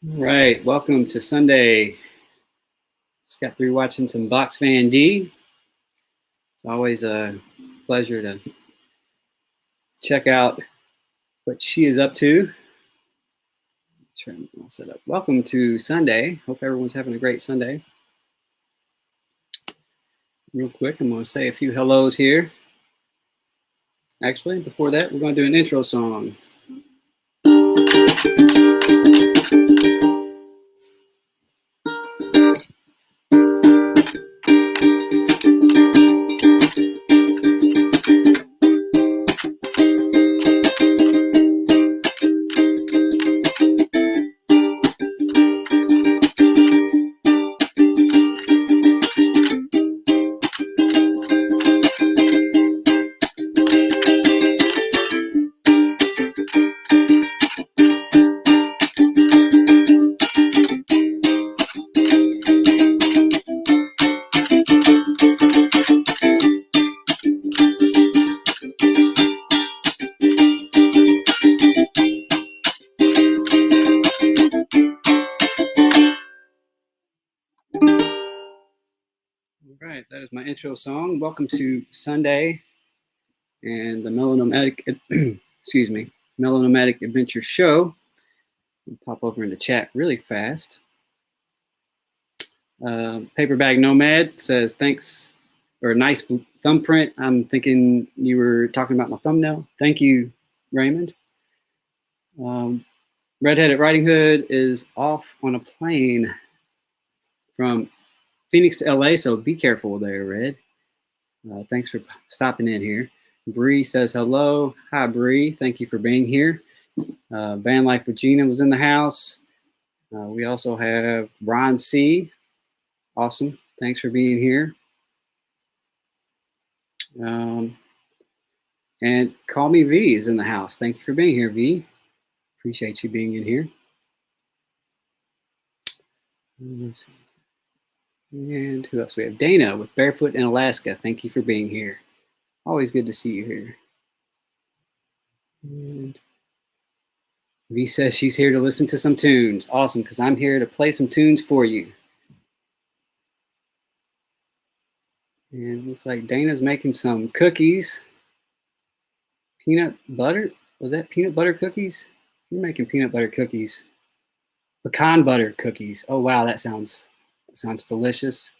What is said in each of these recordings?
All right, welcome to Sunday. Just got through watching some Box Van D. It's always a pleasure to check out what she is up to. Turn all set up. Welcome to Sunday. Hope everyone's having a great Sunday. Real quick, I'm going to say a few hellos here. Actually, before that, we're going to do an intro song. All right, that is my intro song. Welcome to Sunday and the Mellow Nomadic, excuse me, Mellow Nomadic Adventure Show. I'll pop over in the chat really fast. Paperbag Nomad says thanks, or nice thumbprint. I'm thinking you were talking about my thumbnail. Thank you, Raymond. Redheaded Riding Hood is off on a plane from Phoenix to LA, so be careful there, Red. Thanks for stopping in here. Bree says hello. Hi, Bree. Thank you for being here. Van Life with Gina was in the house. We also have Ron C. Awesome. Thanks for being here. And Call Me V is in the house. Thank you for being here, V. Appreciate you being in here. And who else? We have Dana with Barefoot in Alaska. Thank you for being here. Always good to see you here. And V says she's here to listen to some tunes. Awesome, because I'm here to play some tunes for you. And it looks like Dana's making some cookies. Peanut butter? Was that peanut butter cookies? You're making peanut butter cookies. Pecan butter cookies. Oh, wow, that sounds delicious.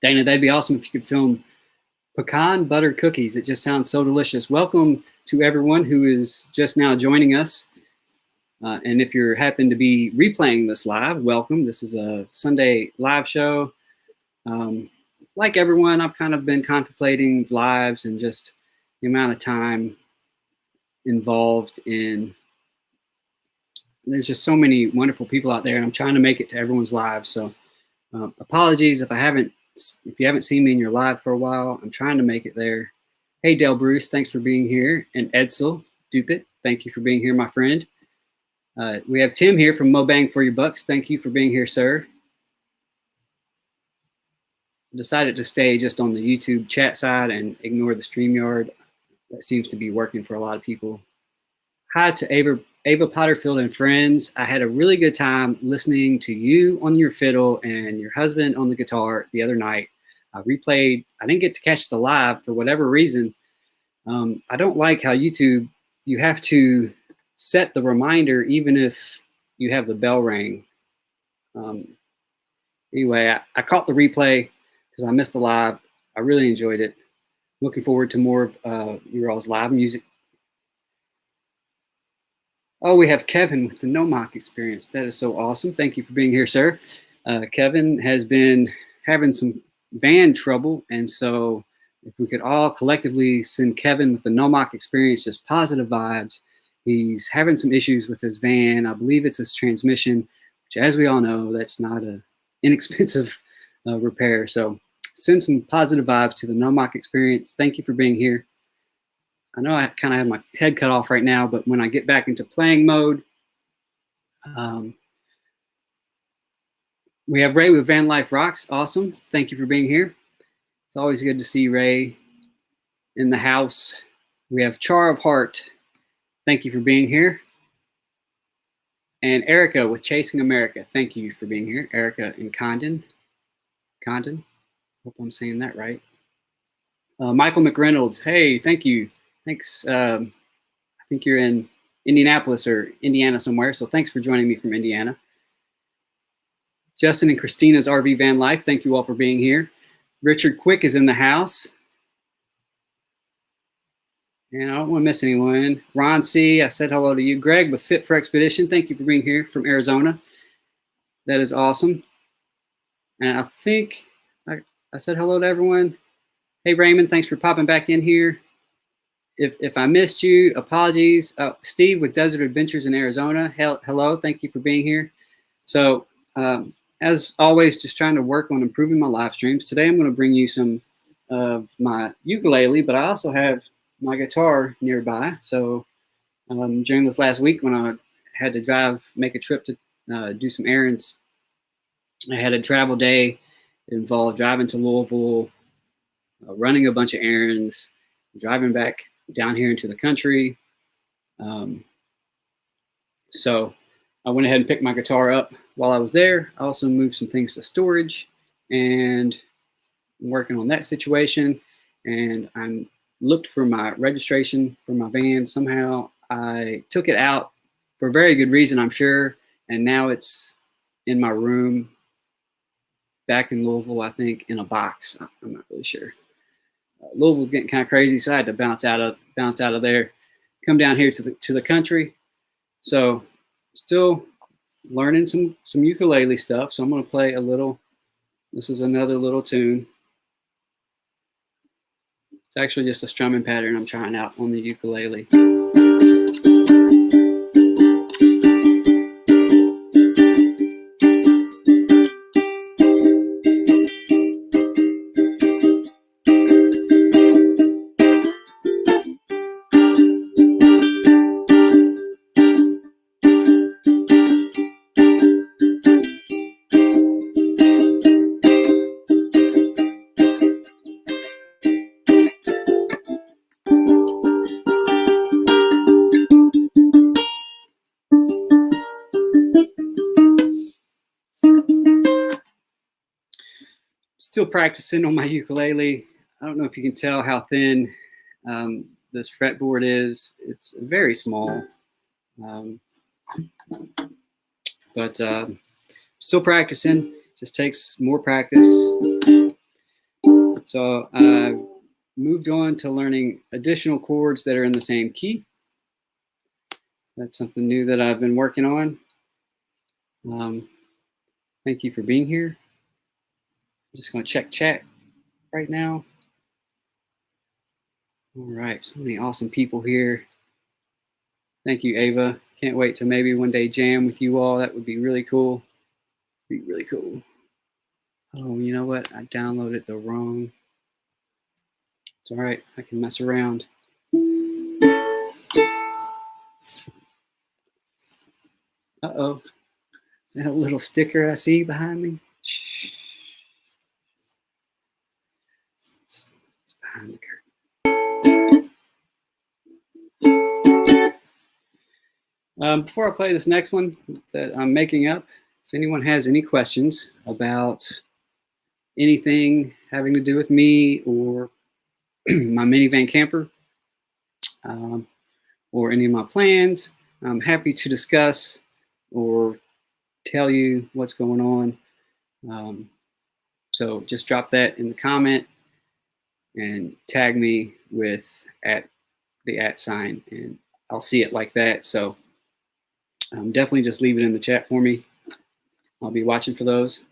Dana, that'd be awesome if you could film pecan butter cookies. It just sounds so delicious. Welcome to everyone who is just now joining us. And if you happen to be replaying this live, welcome. This is a Sunday live show. Like everyone, I've kind of been contemplating lives and just the amount of time involved in. There's just so many wonderful people out there, and I'm trying to make it to everyone's lives. So apologies if you haven't seen me in your live for a while. I'm trying to make it there. Hey, Dale Bruce, thanks for being here. And Edsel Dupit, thank you for being here, my friend. We have Tim here from Mo Bang for Your Bucks. Thank you for being here, sir. I decided to stay just on the YouTube chat side and ignore the StreamYard. That seems to be working for a lot of people. Hi to Ava Potterfield and friends. I had a really good time listening to you on your fiddle and your husband on the guitar the other night. I replayed. I didn't get to catch the live for whatever reason. I don't like how YouTube, you have to set the reminder even if you have the bell ring. Anyway, I caught the replay because I missed the live. I really enjoyed it. Looking forward to more of your all's live music. Oh, we have Kevin with the Nomad experience. That is so awesome. Thank you for being here, sir. Kevin has been having some van trouble, and so if we could all collectively send Kevin with the Nomad experience just positive vibes. He's having some issues with his van. I believe it's his transmission, which, as we all know, that's not an inexpensive repair. So send some positive vibes to the Nomad experience. Thank you for being here. I know I kind of have my head cut off right now, but when I get back into playing mode, we have Ray with Van Life Rocks. Awesome. Thank you for being here. It's always good to see Ray in the house. We have Char of Heart thank you for being here. And Erica with Chasing America, thank you for being here. Erica in Condon. Hope I'm saying that right. Michael McReynolds, hey, thank you. Thanks. I think you're in Indianapolis or Indiana somewhere, so thanks for joining me from Indiana. Justin and Christina's RV Van Life, thank you all for being here. Richard Quick is in the house. And I don't want to miss anyone. Ron C., I said hello to you. Greg with Fit for Expedition, thank you for being here from Arizona. That is awesome. And I think I said hello to everyone. Hey, Raymond, thanks for popping back in here. If I missed you, apologies. Steve with Desert Adventures in Arizona, hello, thank you for being here. So, as always, just trying to work on improving my live streams. Today, I'm going to bring you some of my ukulele, but I also have my guitar nearby. So during this last week when I had to make a trip to do some errands, I had a travel day. It involved driving to Louisville, running a bunch of errands, driving back down here into the country. So I went ahead and picked my guitar up while I was there. I also moved some things to storage, and I'm working on that situation. And I'm looked for my registration for my van. Somehow I took it out for a very good reason, I'm sure. And now it's in my room back in Louisville, I think, in a box. I'm not really sure. Louisville's getting kind of crazy, so I had to bounce out of there, come down here to the country. So still learning some ukulele stuff. So I'm going to play a little. This is another little tune. It's actually just a strumming pattern I'm trying out on the ukulele. Still practicing on my ukulele. I don't know if you can tell how thin this fretboard is. It's very small, but still practicing. Just takes more practice. So I moved on to learning additional chords that are in the same key. That's something new that I've been working on. Thank you for being here. I'm just going to check chat right now. All right, so many awesome people here. Thank you, Ava. Can't wait to maybe one day jam with you all. That would be really cool. Be really cool. Oh, you know what? I downloaded the wrong. It's all right. I can mess around. Uh-oh. Is that a little sticker I see behind me? Shh. It's behind the curtain. Before I play this next one that I'm making up, if anyone has any questions about anything having to do with me or my minivan camper, or any of my plans, I'm happy to discuss or tell you what's going on. So just drop that in the comment and tag me with the @ sign, and I'll see it like that. So definitely just leave it in the chat for me. I'll be watching for those.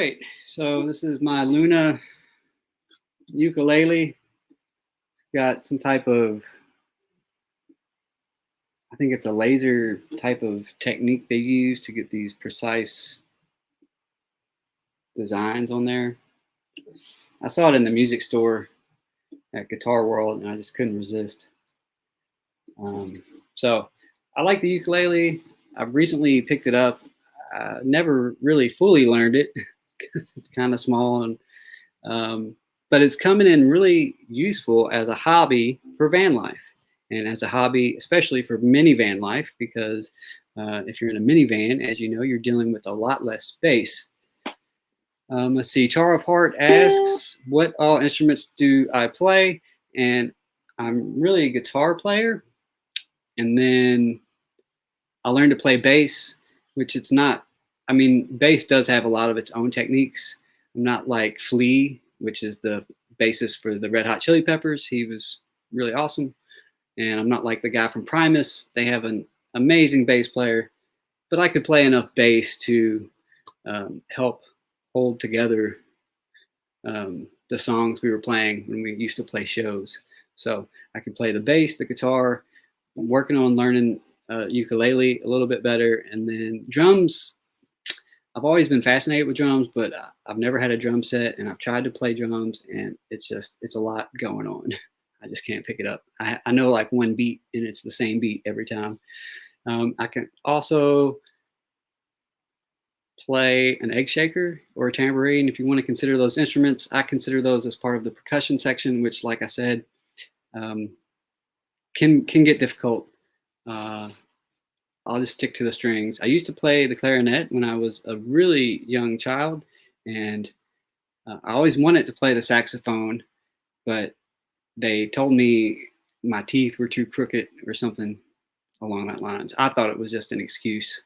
right, so this is my Luna ukulele. It's got some type of, I think it's a laser type of technique they use to get these precise designs on there. I saw it in the music store at Guitar World and I just couldn't resist. So I like the ukulele. I've recently picked it up. Never really fully learned it because it's kind of small, and but it's coming in really useful as a hobby for van life, and as a hobby, especially for minivan life, because if you're in a minivan, as you know, you're dealing with a lot less space. Let's see. Char of Heart asks, "What all instruments do I play?" And I'm really a guitar player, and then I learned to play bass, which it's not. I mean, bass does have a lot of its own techniques. I'm not like Flea, which is the bassist for the Red Hot Chili Peppers. He was really awesome. And I'm not like the guy from Primus. They have an amazing bass player, but I could play enough bass to help hold together the songs we were playing when we used to play shows. So I could play the bass, the guitar. I'm working on learning ukulele a little bit better, and then drums. I've always been fascinated with drums, but I've never had a drum set, and I've tried to play drums, and it's a lot going on. I just can't pick it up. I know like one beat, and it's the same beat every time. I can also play an egg shaker or a tambourine. If you want to consider those instruments, I consider those as part of the percussion section, which, like I said, can get difficult. I'll just stick to the strings. I used to play the clarinet when I was a really young child, and I always wanted to play the saxophone, but they told me my teeth were too crooked or something along that lines. I thought it was just an excuse.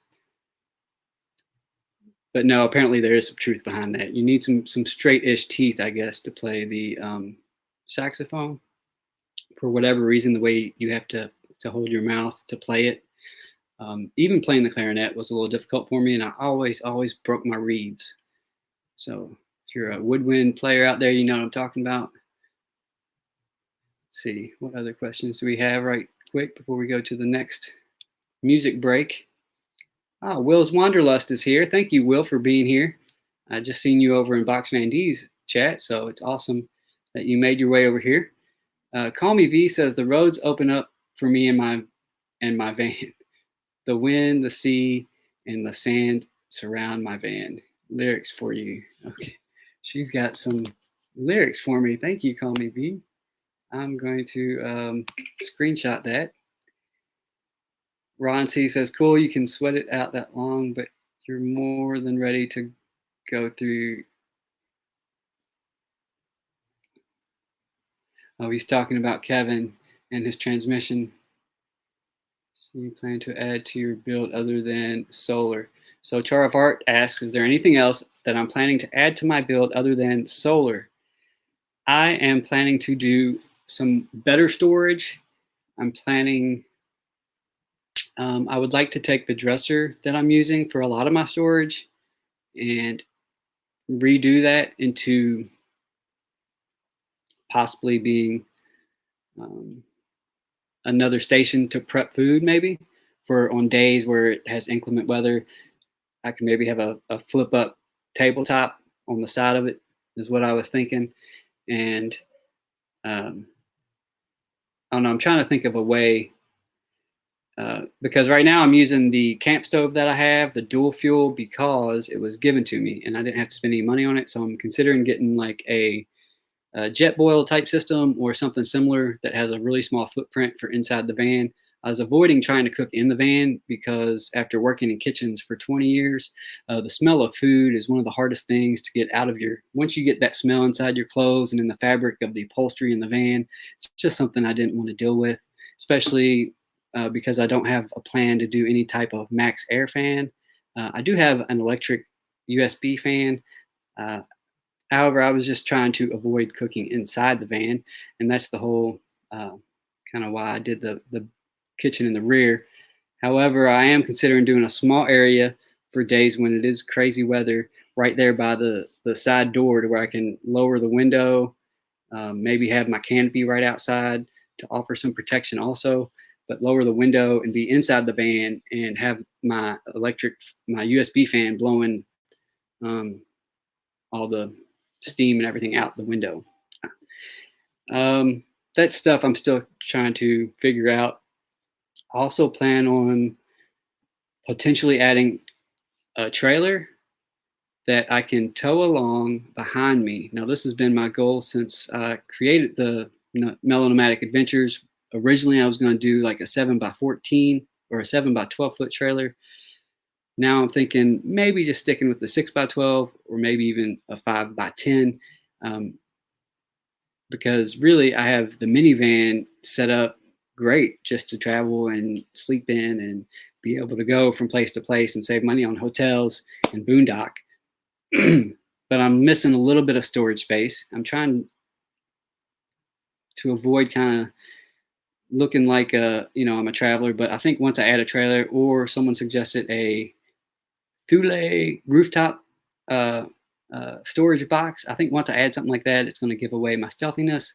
But no, apparently there is some truth behind that. You need some straight-ish teeth, I guess, to play the saxophone. For whatever reason, the way you have to hold your mouth to play it. Even playing the clarinet was a little difficult for me, and I always broke my reeds. So if you're a woodwind player out there, you know what I'm talking about. Let's see, what other questions do we have right quick before we go to the next music break? Oh, Will's Wanderlust is here. Thank you, Will, for being here. I just seen you over in Box Van D's chat, so it's awesome that you made your way over here. Call Me V says the roads open up for me and my van. The wind, the sea, and the sand surround my van. Lyrics for you. Okay, she's got some lyrics for me. Thank you, Call Me V. I'm going to screenshot that. Ron C says, cool, you can sweat it out that long, but you're more than ready to go through. Oh, he's talking about Kevin and his transmission. So you plan to add to your build other than solar. So Char of Art asks, is there anything else that I'm planning to add to my build other than solar? I am planning to do some better storage. I'm planning, I would like to take the dresser that I'm using for a lot of my storage and redo that into possibly being another station to prep food, maybe for on days where it has inclement weather. I can maybe have a flip up tabletop on the side of it is what I was thinking. And I don't know, I'm trying to think of a way because right now I'm using the camp stove that I have, the dual fuel, because it was given to me and I didn't have to spend any money on it. So I'm considering getting like a jet boil type system or something similar that has a really small footprint for inside the van. I was avoiding trying to cook in the van because after working in kitchens for 20 years, the smell of food is one of the hardest things to get out of your, once you get that smell inside your clothes and in the fabric of the upholstery in the van, it's just something I didn't want to deal with, especially because I don't have a plan to do any type of max air fan. I do have an electric USB fan. However, I was just trying to avoid cooking inside the van, and that's the whole kind of why I did the kitchen in the rear. However, I am considering doing a small area for days when it is crazy weather right there by the side door to where I can lower the window, maybe have my canopy right outside to offer some protection also, but lower the window and be inside the van and have my USB fan blowing all the steam and everything out the window. That stuff I'm still trying to figure out. I also plan on potentially adding a trailer that I can tow along behind me. Now, this has been my goal since I created the Mellow Nomadic Adventures. Originally, I was going to do like a 7x14 or a 7x12 foot trailer. Now I'm thinking maybe just sticking with the 6x12 or maybe even a 5x10, because really I have the minivan set up great just to travel and sleep in and be able to go from place to place and save money on hotels and boondock. But I'm missing a little bit of storage space. I'm trying to avoid kind of looking like I'm a traveler, but I think once I add a trailer, or someone suggested a Thule rooftop storage box, I think once I add something like that, it's going to give away my stealthiness.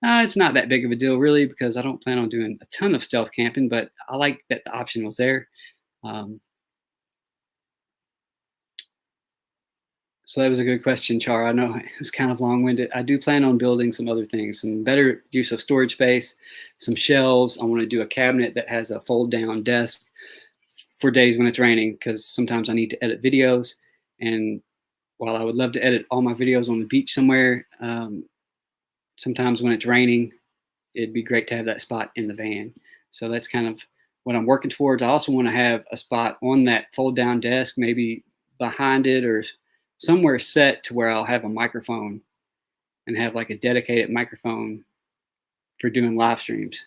It's not that big of a deal really, because I don't plan on doing a ton of stealth camping, but I like that the option was there. So that was a good question, Char. I know it was kind of long-winded. I do plan on building some other things, some better use of storage space, some shelves. I want to do a cabinet that has a fold-down desk for days when it's raining, because sometimes I need to edit videos. And while I would love to edit all my videos on the beach somewhere, sometimes when it's raining, it'd be great to have that spot in the van. So that's kind of what I'm working towards. I also want to have a spot on that fold-down desk, maybe behind it or somewhere set to where I'll have a microphone and have like a dedicated microphone for doing live streams.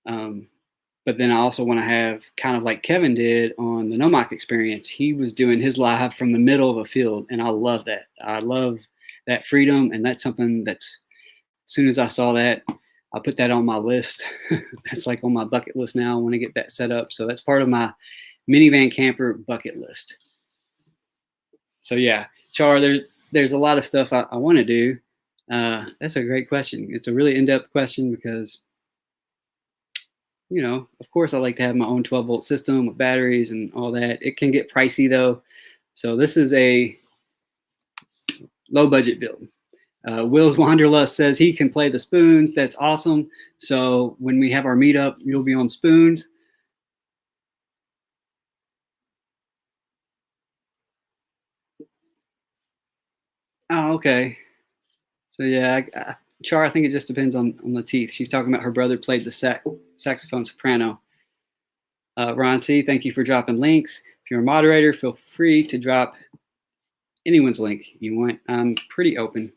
But then I also want to have, kind of like Kevin did on the Nomad experience, he was doing his live from the middle of a field, and I love that. I love that freedom, and that's something that's, as soon as I saw that, I put that on my list. That's like on my bucket list now. I want to get that set up. So that's part of my minivan camper bucket list. So yeah, Char, there's a lot of stuff I want to do. That's a great question. It's a really in-depth question because, of course I like to have my own 12-volt system with batteries and all that. It can get pricey though. So this is a low budget build. Will's Wanderlust says he can play the spoons. That's awesome. So when we have our meetup, you'll be on spoons. Oh, okay. So yeah, Char, I think it just depends on the teeth. She's talking about her brother played the saxophone soprano. Ron C., thank you for dropping links. If you're a moderator, feel free to drop anyone's link you want. I'm pretty open.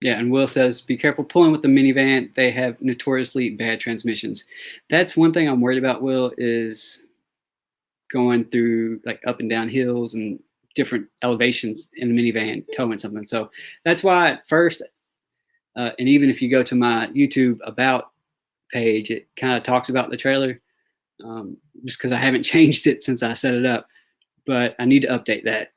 Yeah, and Will says, be careful pulling with the minivan. They have notoriously bad transmissions. That's one thing I'm worried about, Will, is going through like up and down hills and different elevations in the minivan, towing something. So that's why at first, and even if you go to my YouTube about page, it kind of talks about the trailer, just because I haven't changed it since I set it up, but I need to update that.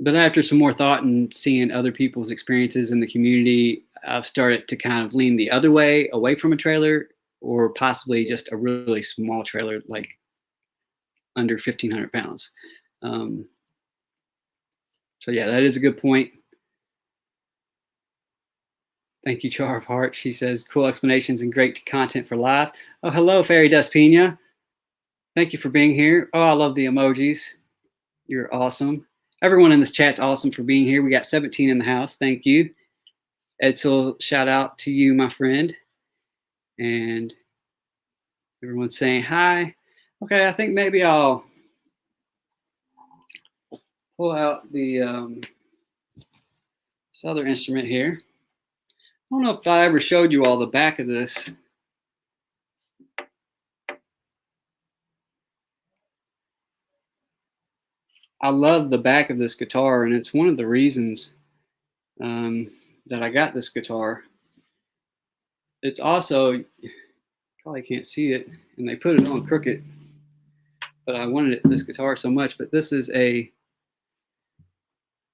But after some more thought and seeing other people's experiences in the community, I've started to kind of lean the other way, away from a trailer, or possibly just a really small trailer, like under 1,500 pounds. So yeah, that is a good point. Thank you, Char of Heart. She says, cool explanations and great content for live. Oh, hello, Fairy Dust Pina. Thank you for being here. Oh, I love the emojis. You're awesome. Everyone in this chat's awesome for being here. We got 17 in the house. Thank you. Edsel, shout out to you, my friend. And everyone's saying hi. Okay, I think maybe I'll pull out the this other instrument here. I don't know if I ever showed you all the back of this. I love the back of this guitar, and it's one of the reasons that I got this guitar. It's also, probably can't see it, and they put it on crooked. but I wanted this guitar so much. But this is a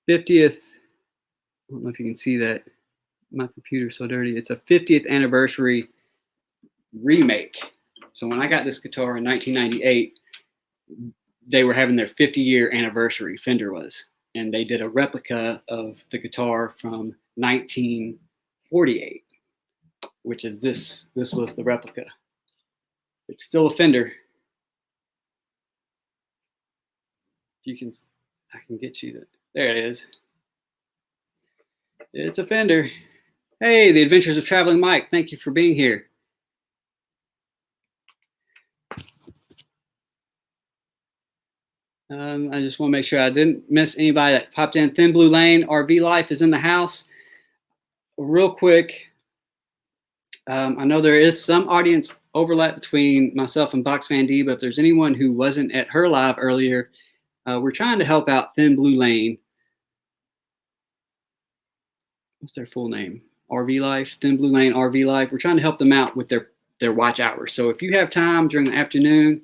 50th. I don't know if you can see that. My computer's so dirty. It's a 50th anniversary remake. So when I got this guitar in 1998, they were having their 50-year anniversary, Fender was, and they did a replica of the guitar from 1948, which is this. This was the replica. It's still a Fender. You can, I can get you that. There it is. It's a Fender. Hey, the Adventures of Traveling Mike. Thank you for being here. I just want to make sure I didn't miss anybody that popped in. Thin Blue Lane, RV Life is in the house. Real quick, I know there is some audience overlap between myself and Box Van D, but if there's anyone who wasn't at her live earlier, we're trying to help out Thin Blue Lane. What's their full name? RV Life, Thin Blue Lane, RV Life. We're trying to help them out with their watch hours. So if you have time during the afternoon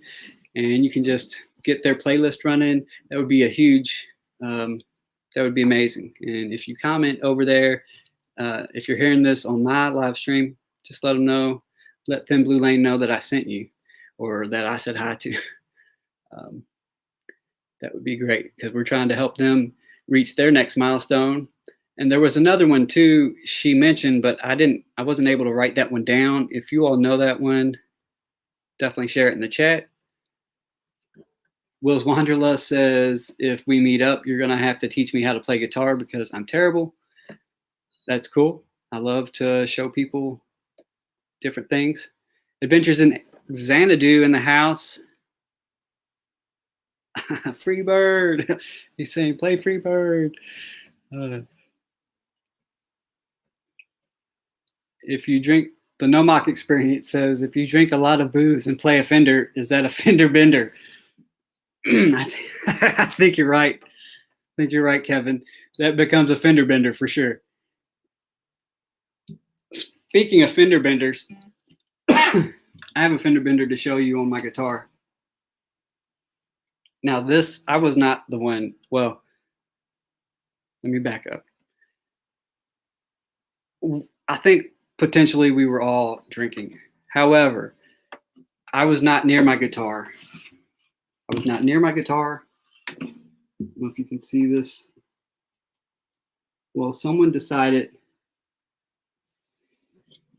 and you can just get their playlist running, that would be a huge, that would be amazing. And if you comment over there, if you're hearing this on my live stream, just let them know, let Thin Blue Lane know that I sent you or that I said hi to. That would be great because we're trying to help them reach their next milestone. And there was another one too she mentioned, but I wasn't able to write that one down. If you all know that one, definitely share it in the chat. Will's Wanderlust says, if we meet up, you're going to have to teach me how to play guitar because I'm terrible. That's cool. I love to show people different things. Adventures in Xanadu in the house. Free Bird. He's saying, play Free Bird. If you drink, the Nomad experience says, if you drink a lot of booze and play a Fender, is that a Fender bender? I think you're right. I think you're right, Kevin. That becomes a fender bender for sure. Speaking of fender benders, I have a fender bender to show you on my guitar. Now this, I was not the one. Well, let me back up. I think potentially we were all drinking. However, I was not near my guitar. I was not near my guitar. I don't know if you can see this. Well, someone decided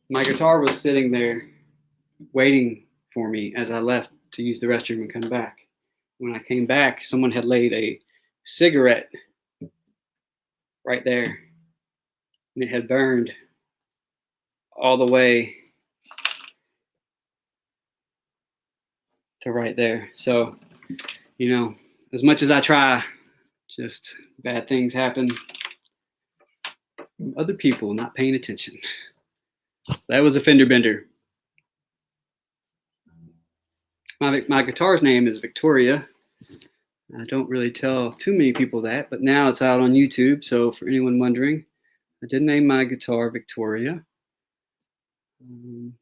my guitar was sitting there waiting for me as I left to use the restroom and come back. When I came back, someone had laid a cigarette right there, and it had burned all the way to right there. So, you know, as much as I try, just bad things happen from other people not paying attention. That was a fender bender. My guitar's name is Victoria. I don't really tell too many people that, but now it's out on YouTube. So for anyone wondering, I did name my guitar Victoria. Let's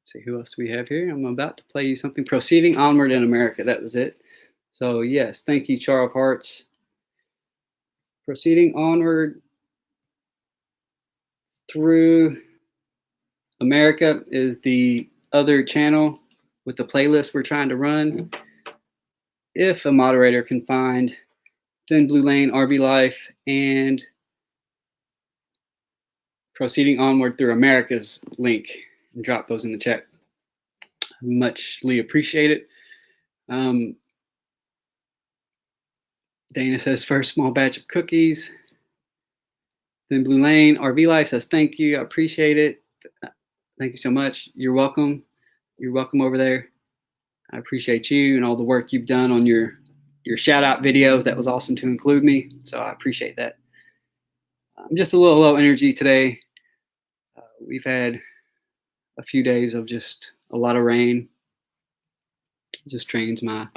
see, who else do we have here? I'm about to play you something. Proceeding Onward in America. That was it. So yes, thank you, Char of Hearts. Proceeding Onward through America is the other channel with the playlist we're trying to run. If a moderator can find Thin Blue Lane, RV Life, and Proceeding Onward Through America's link and drop those in the chat, muchly appreciate it. Dana says, first small batch of cookies. Thin Blue Lane, RV Life says, thank you. I appreciate it. Thank you so much. You're welcome. You're welcome over there. I appreciate you and all the work you've done on your shout out videos. That was awesome to include me. So I appreciate that. I'm just a little low energy today. We've had a few days of just a lot of rain. It just drains me.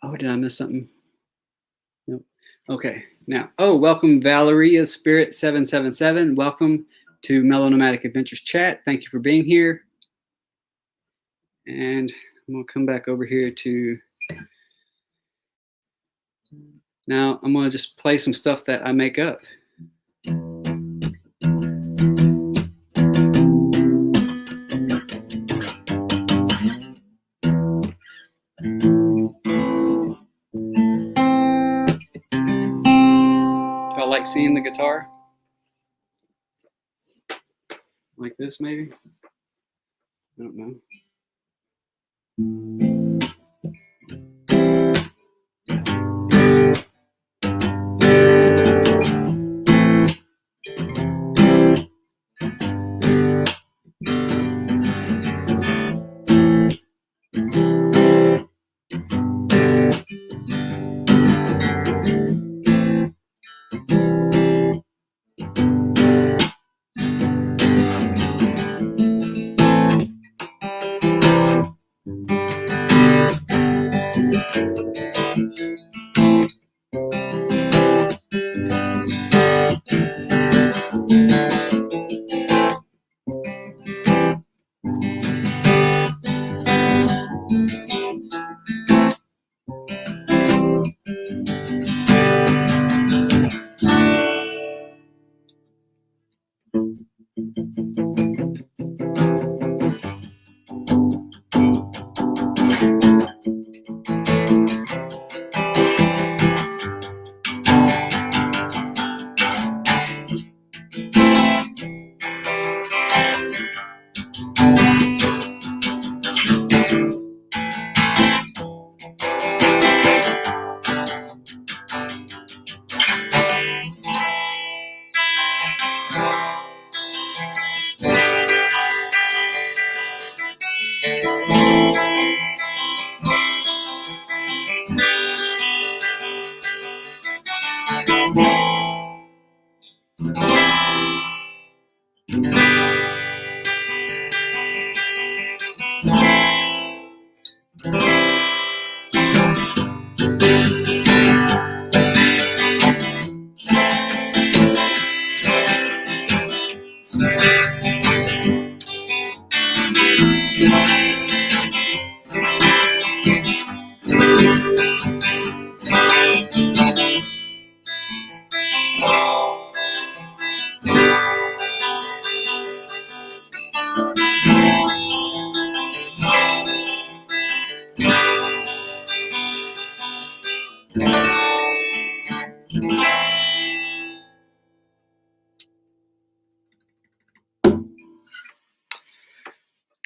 Oh, did I miss something? Nope. Okay. Now, welcome Valeria Spirit 777. Welcome. to Mellow Nomadic Adventures chat. Thank you for being here. And I'm going to come back over here to... Now I'm going to just play some stuff that I make up. Y'all like seeing the guitar? Like this, maybe? I don't know.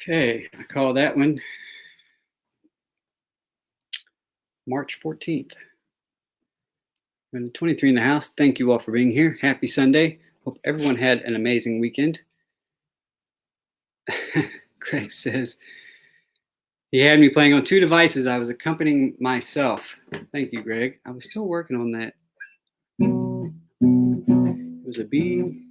Okay, I call that one March 14th. And 23 in the house. Thank you all for being here. Happy Sunday. Hope everyone had an amazing weekend. Greg says, he had me playing on 2 devices. I was accompanying myself. Thank you, Greg. I was still working on that. It was a B.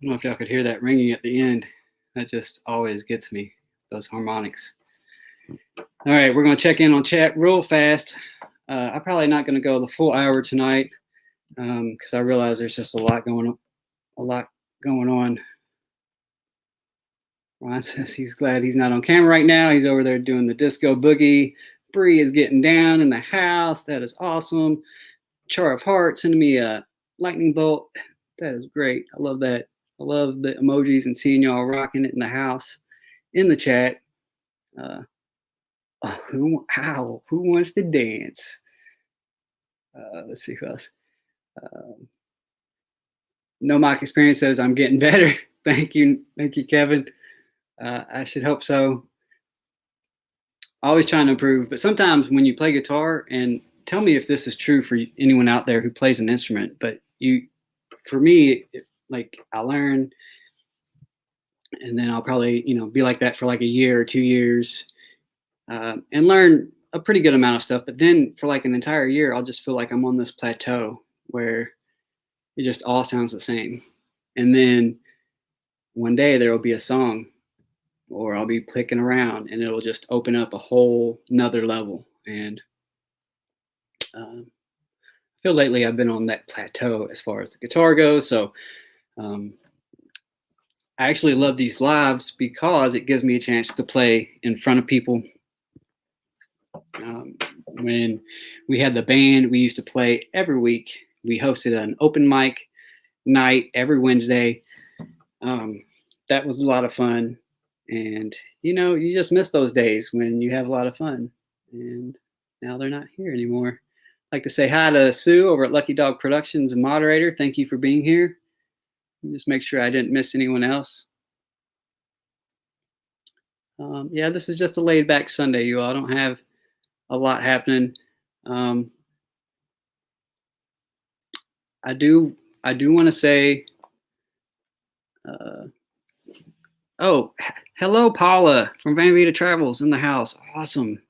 don't know if y'all could hear that ringing at the end. That just always gets me, those harmonics. All right, we're going to check in on chat real fast. I'm probably not going to go the full hour tonight because I realize there's just a lot going on. Ron says he's glad he's not on camera right now. He's over there doing the disco boogie. Bree is getting down in the house. That is awesome. Char of Heart sending me a lightning bolt. That is great. I love that. I love the emojis and seeing y'all rocking it in the house, in the chat. Who wants to dance? Let's see who else. No Mock Experience says I'm getting better. Thank you, Kevin. I should hope so. Always trying to improve, but sometimes when you play guitar, and tell me if this is true for anyone out there who plays an instrument, but for me, like I learn, and then I'll probably be like that for like a year or 2 years, and learn a pretty good amount of stuff. But then for like an entire year, I'll just feel like I'm on this plateau where it just all sounds the same. And then one day there will be a song, or I'll be clicking around, and it'll just open up a whole nother level. And I feel lately I've been on that plateau as far as the guitar goes. So I actually love these lives because it gives me a chance to play in front of people. When we had the band, we used to play every week. We hosted an open mic night every Wednesday. That was a lot of fun. And, you just miss those days when you have a lot of fun. And now they're not here anymore. I'd like to say hi to Sue over at Lucky Dog Productions, moderator. Thank you for being here. Just make sure I didn't miss anyone else. Yeah, this is just a laid back Sunday, you all. I don't have a lot happening. I do want to say, hello, Paula from Van Vita Travels in the house. Awesome.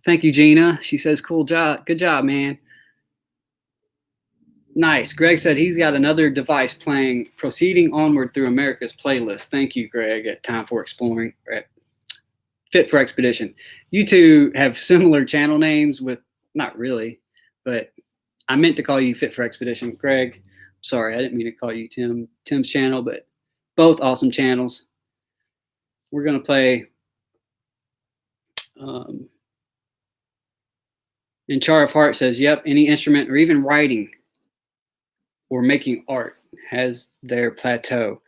Thank you, Gina. She says, cool job. Good job, man. Nice. Greg said he's got another device playing Proceeding Onward Through America's playlist. Thank you, Greg, at Time for Exploring, at Fit for Expedition. You two have similar channel names with, not really, but I meant to call you Fit for Expedition. Greg, sorry, I didn't mean to call you Tim's channel, but both awesome channels. We're going to play and Char of Heart says, yep, any instrument or even writing or making art has their plateau.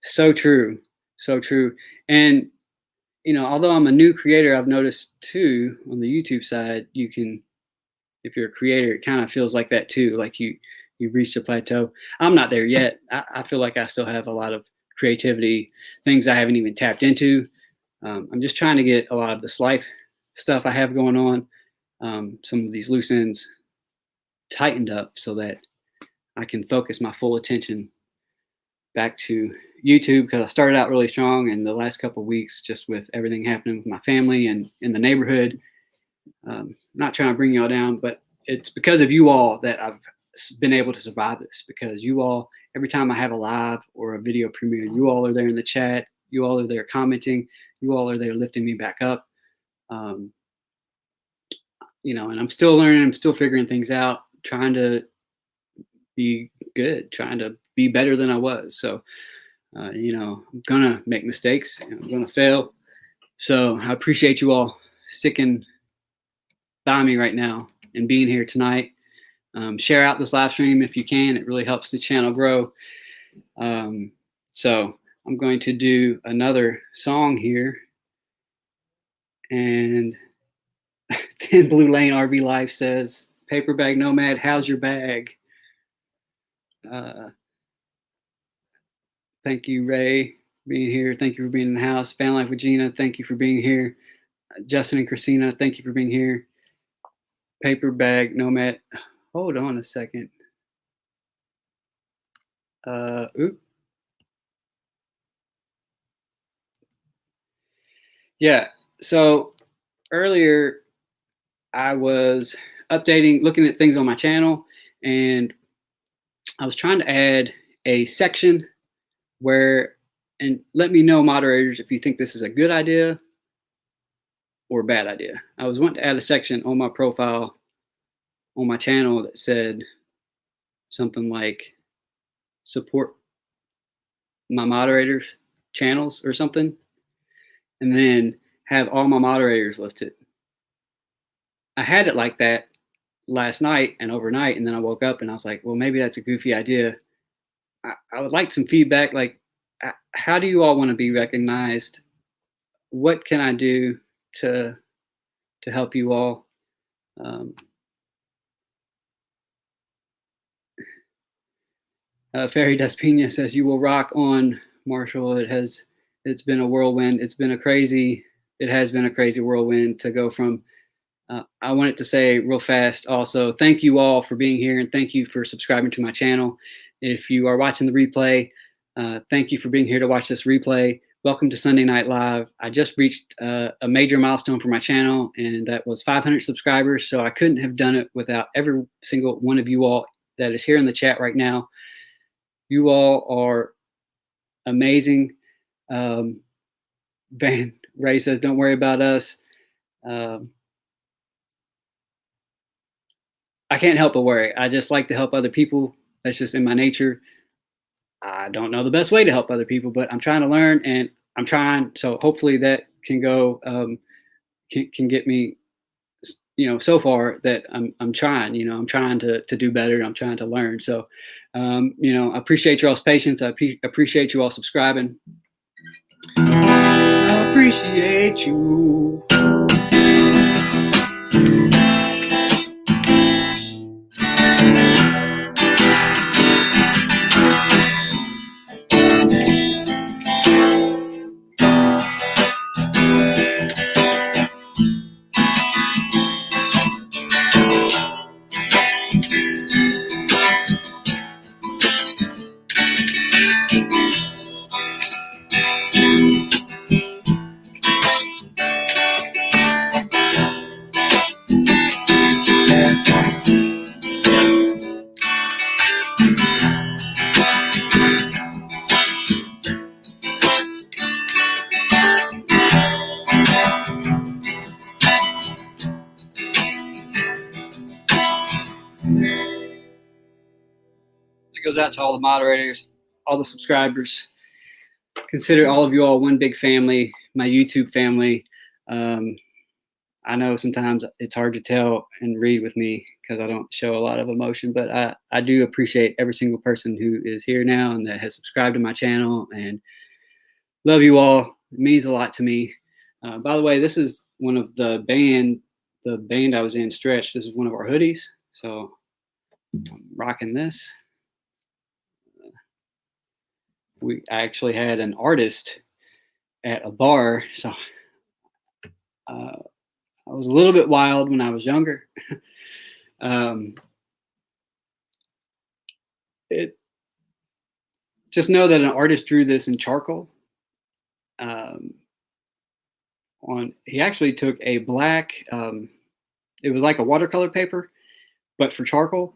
So true. So true. And, although I'm a new creator, I've noticed too on the YouTube side, you can, if you're a creator, it kind of feels like that too. Like you've reached a plateau. I'm not there yet. I feel like I still have a lot of creativity, things I haven't even tapped into. I'm just trying to get a lot of this life stuff I have going on, some of these loose ends tightened up so that I can focus my full attention back to YouTube, because I started out really strong, and the last couple of weeks, just with everything happening with my family and in the neighborhood, not trying to bring y'all down, but it's because of you all that I've been able to survive this, because you all, every time I have a live or a video premiere, you all are there in the chat, you all are there commenting, you all are there lifting me back up. And I'm still learning, I'm still figuring things out, trying to be good, trying to be better than I was. So, I'm gonna make mistakes and I'm gonna fail. So I appreciate you all sticking by me right now and being here tonight. Share out this live stream if you can. It really helps the channel grow. So I'm going to do another song here. And Thin Blue Lane RV Life says, Paper Bag Nomad, how's your bag? Thank you, Ray, for being here. Thank you for being in the house. Van Life with Gina, thank you for being here. Justin and Christina, thank you for being here. Paper Bag Nomad. Hold on a second. Yeah, so earlier I was looking at things on my channel, and I was trying to add a section and let me know, moderators, if you think this is a good idea or a bad idea. I was wanting to add a section on my profile on my channel that said something like support my moderators channels or something, and then have all my moderators listed. I had it like that last night and overnight, and then I woke up and I was like, well, maybe that's a goofy idea. I would like some feedback. Like, how do you all want to be recognized? What can I do to help you all? Fairy Despina says, you will rock on, Marshall. It's been a whirlwind. It has been a crazy whirlwind to go from, I wanted to say real fast also, thank you all for being here, and thank you for subscribing to my channel. If you are watching the replay, thank you for being here to watch this replay. Welcome to Sunday Night Live. I just reached a major milestone for my channel, and that was 500 subscribers. So I couldn't have done it without every single one of you all that is here in the chat right now. You all are amazing. Van Ray says, don't worry about us. I can't help but worry. I just like to help other people. That's just in my nature. I don't know the best way to help other people, but I'm trying to learn, and I'm trying. So hopefully that can go, can get me, so far that I'm trying, I'm trying to do better. I'm trying to learn. So, I appreciate y'all's patience. I appreciate you all subscribing. I appreciate you. It goes out to all the moderators, all the subscribers. Consider all of you all one big family, my YouTube family. I know sometimes it's hard to tell and read with me because I don't show a lot of emotion, but I do appreciate every single person who is here now and that has subscribed to my channel, and love you all. It means a lot to me. By the way, this is one of the band I was in, Stretch. This is one of our hoodies. So I'm rocking this. I actually had an artist at a bar. So I was a little bit wild when I was younger. Just know that an artist drew this in charcoal. He actually took a black, it was like a watercolor paper, but for charcoal.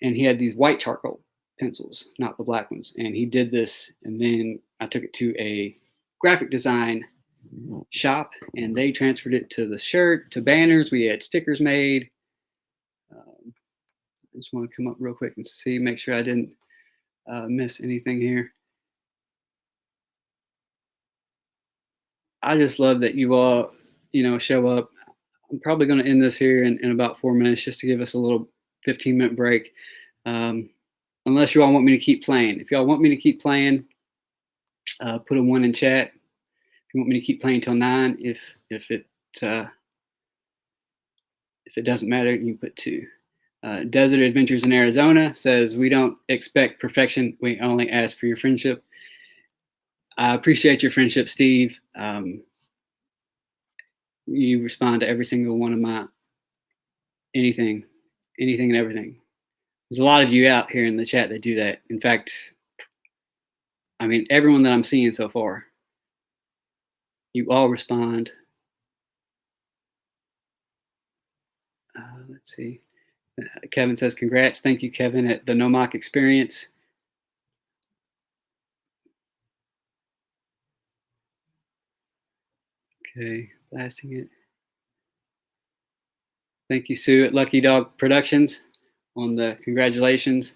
And he had these white charcoal pencils, not the black ones. And he did this, and then I took it to a graphic design shop, and they transferred it to the shirt, to banners. We had stickers made. I just want to come up real quick and see, make sure I didn't miss anything here. I just love that you all, show up. I'm probably going to end this here in about 4 minutes, just to give us a little 15-minute break. Unless you all want me to keep playing. If y'all want me to keep playing, put a 1 in chat. If you want me to keep playing till 9, if it doesn't matter, you can put 2. Desert Adventures in Arizona says, we don't expect perfection. We only ask for your friendship. I appreciate your friendship, Steve. You respond to every single one of my anything and everything. There's a lot of you out here in the chat that do that. In fact, I mean, everyone that I'm seeing so far, you all respond. Let's see. Kevin says, congrats. Thank you, Kevin, at the Nomad experience. Okay, blasting it. Thank you, Sue at Lucky Dog Productions on the congratulations.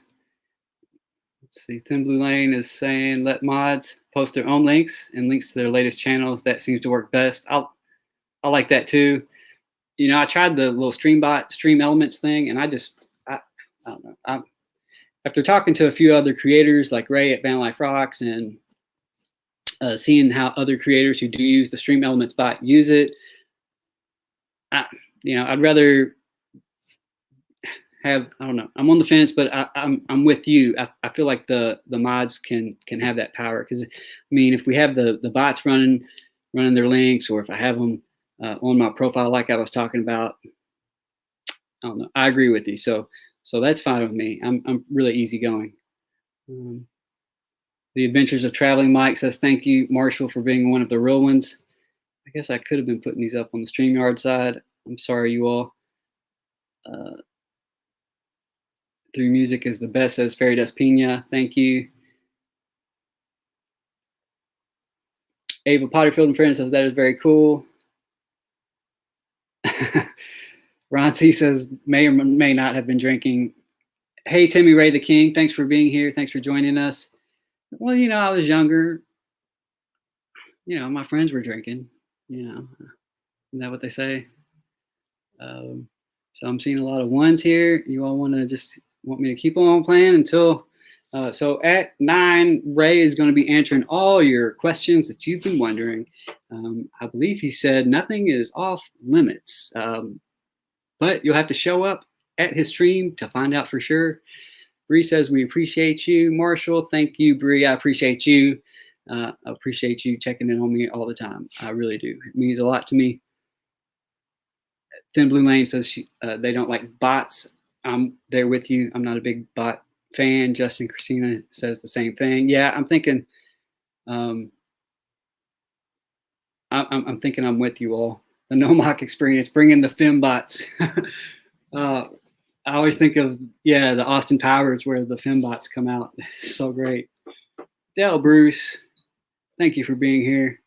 Let's see, Thin Blue Lane is saying let mods post their own links and links to their latest channels. That seems to work best. I like that too. You know, I tried the little stream elements thing, and I don't know. After talking to a few other creators like Ray at Van Life Rocks and seeing how other creators who do use the stream elements bot use it, I'd rather have, I don't know, I'm on the fence, but I'm with you. I feel like the mods can have that power, because I mean, if we have the bots running their links, or if I have them on my profile like I was talking about, I don't know. I agree with you. So that's fine with me. I'm really easygoing. The Adventures of Traveling Mike says, thank you, Marshall, for being one of the real ones. I guess I could have been putting these up on the StreamYard side. I'm sorry, you all. Through Music is the best, says Fairy Dust Pina. Thank you. Ava Potterfield and Friends says, that is very cool. Ron C says, may or may not have been drinking. Hey, Timmy Ray the King, thanks for being here. Thanks for joining us. Well, you know, I was younger. You know, my friends were drinking. You know, isn't that what they say? So I'm seeing a lot of ones here. You all want me to keep on playing until, so at 9, Ray is going to be answering all your questions that you've been wondering. I believe he said nothing is off limits, but you'll have to show up at his stream to find out for sure. Bree says, we appreciate you. Marshall, thank you, Bree. I appreciate you. I appreciate you checking in on me all the time. I really do. It means a lot to me. Thin Blue Lane says they don't like bots. I'm there with you. I'm not a big bot fan. Justin Christina says the same thing. Yeah, I'm thinking. I'm thinking I'm with you all. The Nomad experience, bringing the fembots. I always think of the Austin Powers where the fembots come out. So great. Dale Bruce, thank you for being here.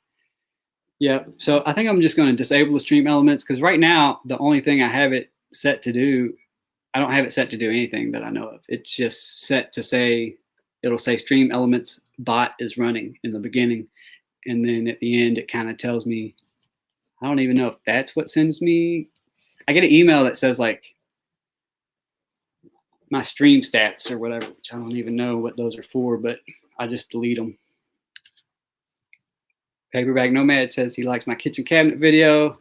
Yeah, so I think I'm just going to disable the stream elements, because right now the only thing I have it set to do, I don't have it set to do anything that I know of. It's just set to say, it'll say stream elements bot is running in the beginning, and then at the end it kind of tells me, I don't even know if that's what sends me. I get an email that says like my stream stats or whatever, which I don't even know what those are for, but I just delete them. Paperback Nomad says he likes my kitchen cabinet video.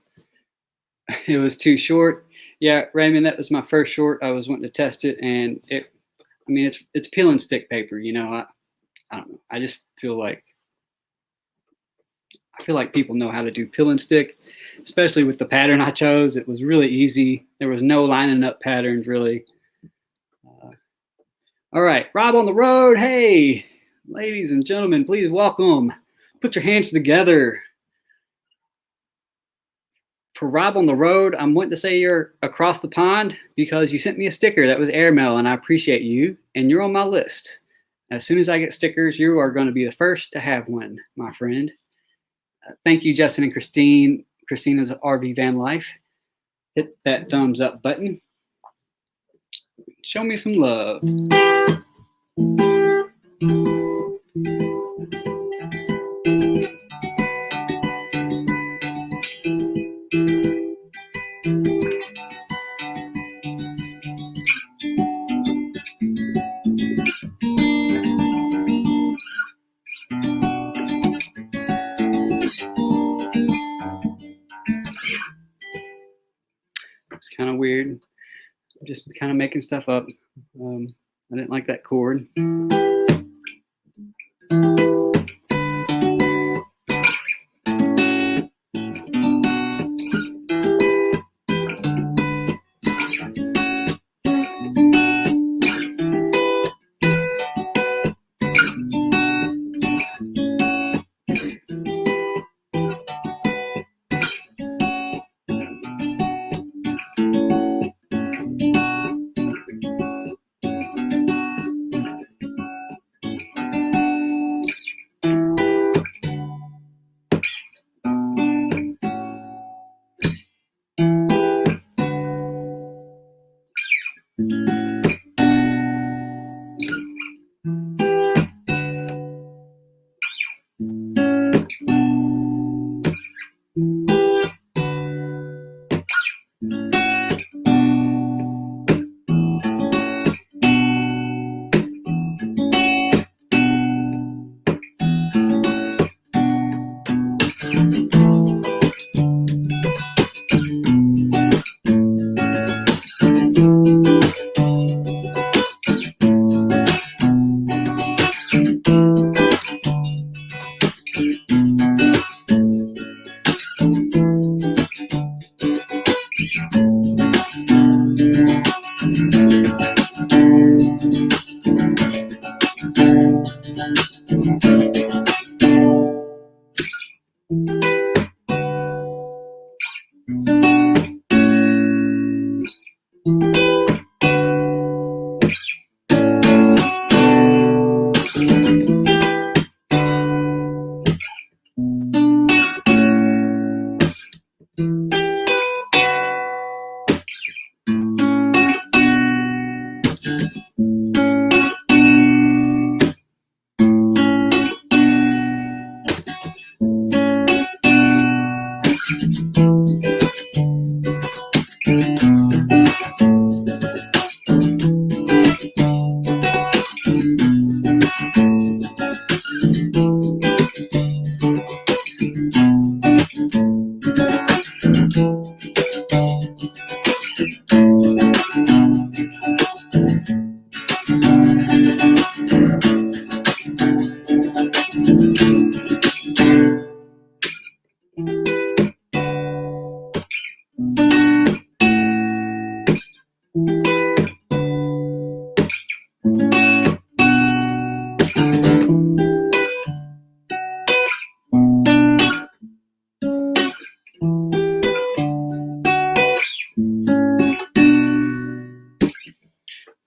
It was too short. Yeah, Raymond, that was my first short. I was wanting to test it, and it's peel and stick paper. You know, I don't know. I just feel like people know how to do peel and stick, especially with the pattern I chose. It was really easy. There was no lining up patterns really. All right, Rob on the road. Hey, ladies and gentlemen, please welcome. Put your hands together for Rob on the road. I'm wanting to say you're across the pond because you sent me a sticker that was airmail, and I appreciate you, and you're on my list. As soon as I get stickers, you are going to be the first to have one, my friend. Thank you, Justin and Christine. Christina's RV Van Life. Hit that thumbs up button. Show me some love. It's kind of weird. I'm just kind of making stuff up. I didn't like that chord.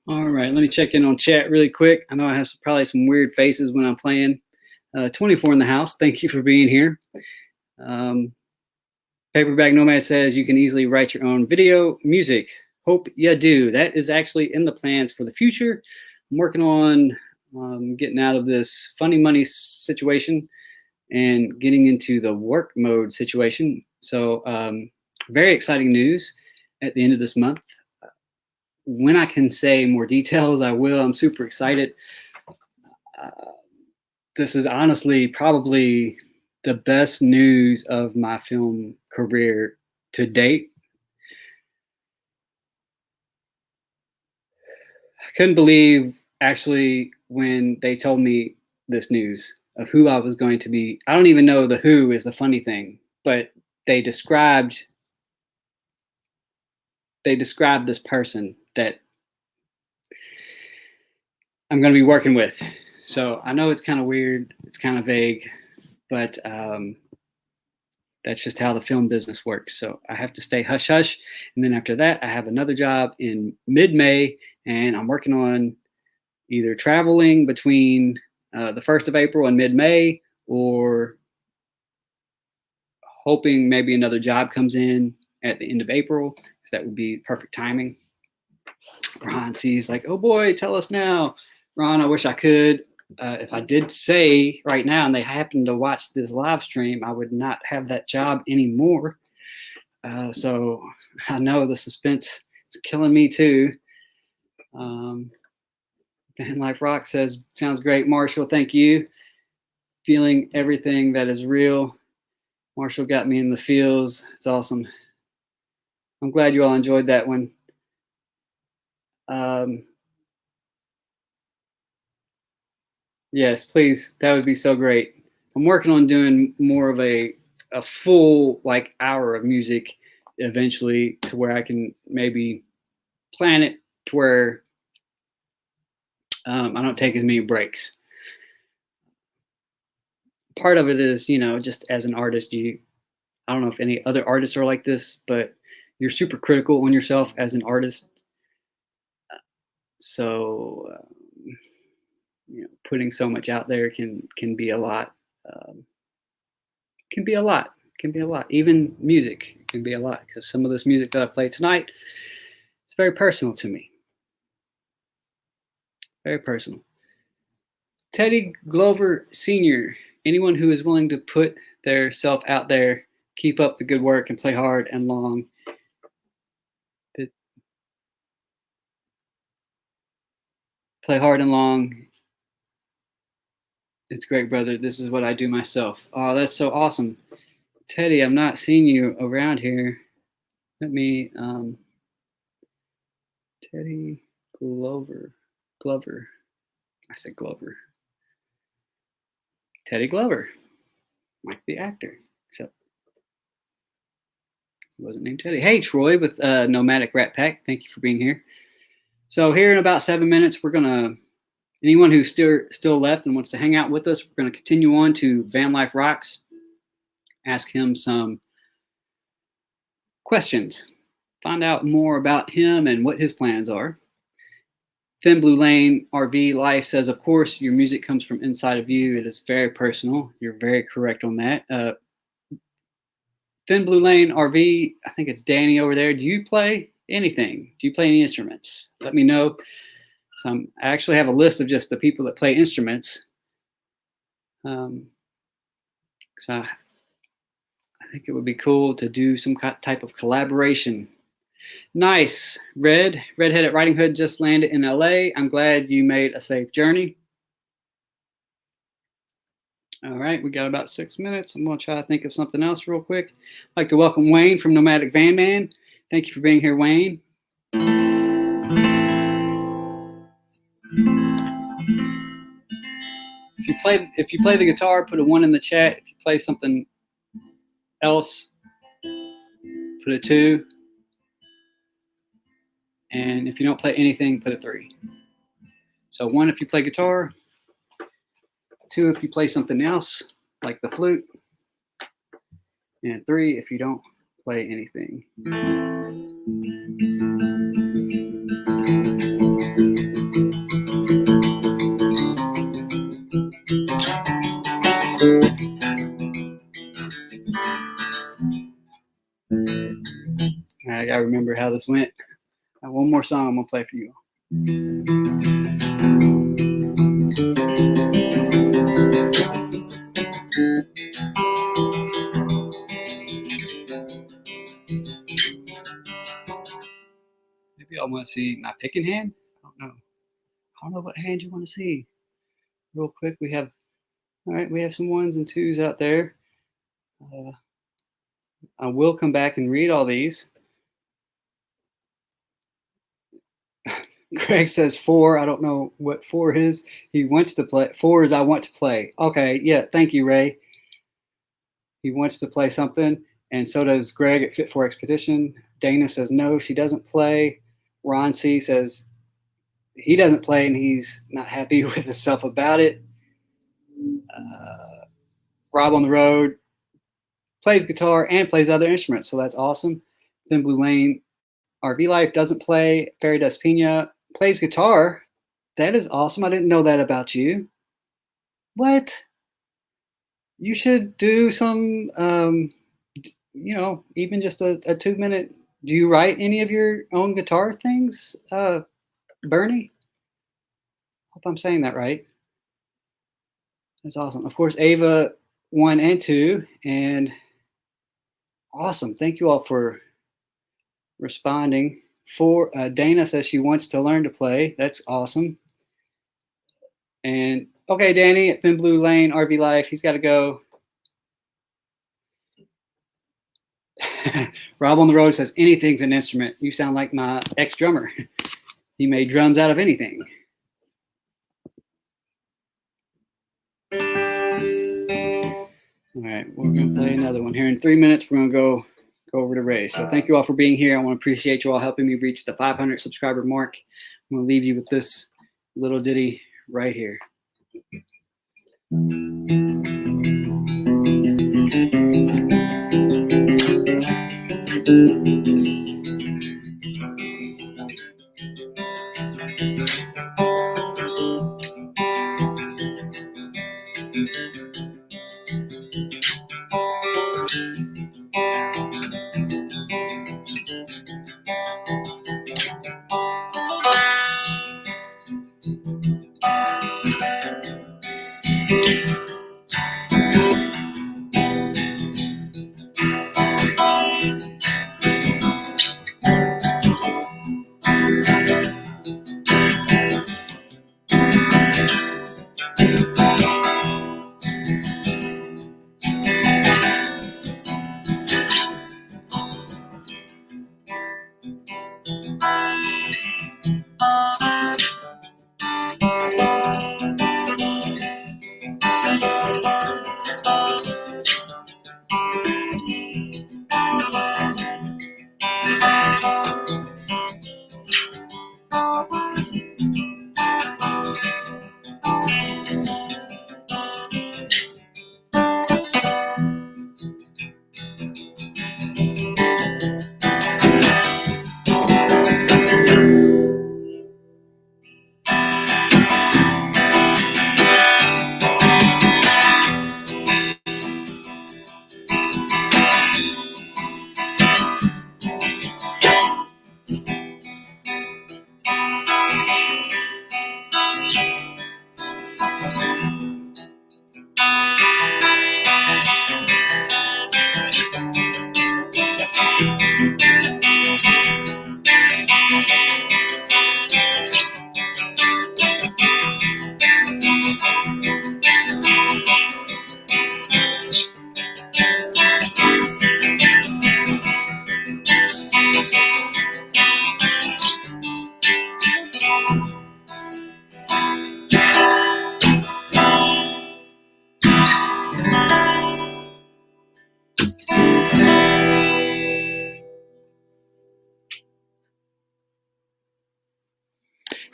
All right, let me check in on chat really quick. I know I have probably some weird faces when I'm playing. 24 in the house. Thank you for being here. Paperback Nomad says you can easily write your own video music. Hope you do. That is actually in the plans for the future. I'm working on getting out of this funny money situation and getting into the work mode situation. So very exciting news at the end of this month. When I can say more details, I will. I'm super excited. This is honestly probably the best news of my film career to date. I couldn't believe actually when they told me this news of who I was going to be. I don't even know the who is the funny thing, but they described this person that I'm going to be working with. So I know it's kind of weird, it's kind of vague, but that's just how the film business works. So I have to stay hush hush. And then after that, I have another job in mid-May, and I'm working on either traveling between the 1st of April and mid-May, or hoping maybe another job comes in at the end of April, because that would be perfect timing. Ron sees like, oh boy, tell us now. Ron, I wish I could. If I did say right now and they happened to watch this live stream, I would not have that job anymore. So I know the suspense is killing me too. And like Rock says, sounds great, Marshall. Thank you. Feeling everything that is real. Marshall got me in the feels. It's awesome. I'm glad you all enjoyed that one. Yes, please. That would be so great. I'm working on doing more of a full like hour of music eventually, to where I can maybe plan it to where I don't take as many breaks. Part of it is, just as an artist, I don't know if any other artists are like this, but you're super critical on yourself as an artist. So, putting so much out there can be a lot. Can be a lot. Even music can be a lot, because some of this music that I play tonight, it's very personal to me. Very personal. Teddy Glover Sr., anyone who is willing to put their self out there, keep up the good work, and play hard and long. Play hard and long. It's great, brother. This is what I do myself. Oh, that's so awesome. Teddy, I'm not seeing you around here. Let me, Teddy Glover. I said Glover. Teddy Glover. Like the actor, except he wasn't named Teddy. Hey, Troy with Nomadic Rat Pack. Thank you for being here. So here in about 7 minutes, we're going to, anyone who's still left and wants to hang out with us, we're going to continue on to Van Life Rocks. Ask him some questions. Find out more about him and what his plans are. Thin Blue Lane RV Life says, of course, your music comes from inside of you. It is very personal. You're very correct on that. Thin Blue Lane RV, I think it's Danny over there. Do you play anything? Do you play any instruments? Let me know. So I actually have a list of just the people that play instruments. So I think it would be cool to do some type of collaboration. Nice. Redhead at Riding Hood just landed in LA. I'm glad you made a safe journey. All right, we got about 6 minutes. I'm going to try to think of something else real quick. I'd like to welcome Wayne from Nomadic Van Man. Thank you for being here, Wayne. If you play the guitar, put a 1 in the chat. If you play something else, put a 2. And if you don't play anything, put a 3. So 1 if you play guitar, 2 if you play something else, like the flute, and 3 if you don't play anything. I gotta remember how this went. One more song I'm gonna play for you. Maybe I want to see my picking hand. I don't know what hand you want to see. Real quick, we have some 1s and 2s out there. I will come back and read all these. Greg says 4. I don't know what 4 is. He wants to play. 4 is I want to play. Okay, yeah, thank you, Ray. He wants to play something, and so does Greg at Fit for Expedition. Dana says no, she doesn't play. Ron C says he doesn't play and he's not happy with himself about it. Rob on the Road plays guitar and plays other instruments, so that's awesome. Thin Blue Lane RV Life doesn't play. Fairy Dust Pina plays guitar. That is awesome. I didn't know that about you. What? You should do some, even just a 2-minute. Do you write any of your own guitar things, Bernie? Hope I'm saying that right. That's awesome. Of course, Ava 1 and 2, and awesome. Thank you all for responding. Dana says she wants to learn to play. That's awesome. And okay, Danny at Thin Blue Lane RV Life, he's got to go. Rob on the Road says anything's an instrument. You sound like my ex-drummer. He made drums out of anything. All right, we're going to play another one here in 3 minutes. We're going to go over to Ray. So thank you all for being here. I want to appreciate you all helping me reach the 500 subscriber mark. I'm going to leave you with this little ditty right here.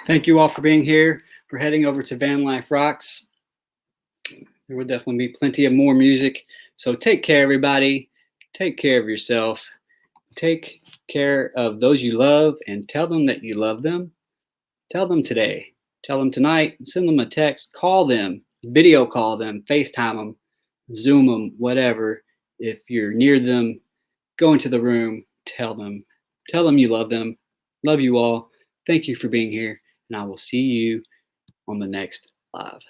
Thank you all for being here. We're heading over to Van Life Rocks. There will definitely be plenty of more music. So take care, everybody. Take care of yourself. Take care of those you love and tell them that you love them. Tell them today. Tell them tonight. Send them a text. Call them. Video call them. FaceTime them. Zoom them. Whatever. If you're near them, go into the room. Tell them. Tell them you love them. Love you all. Thank you for being here. And I will see you on the next live.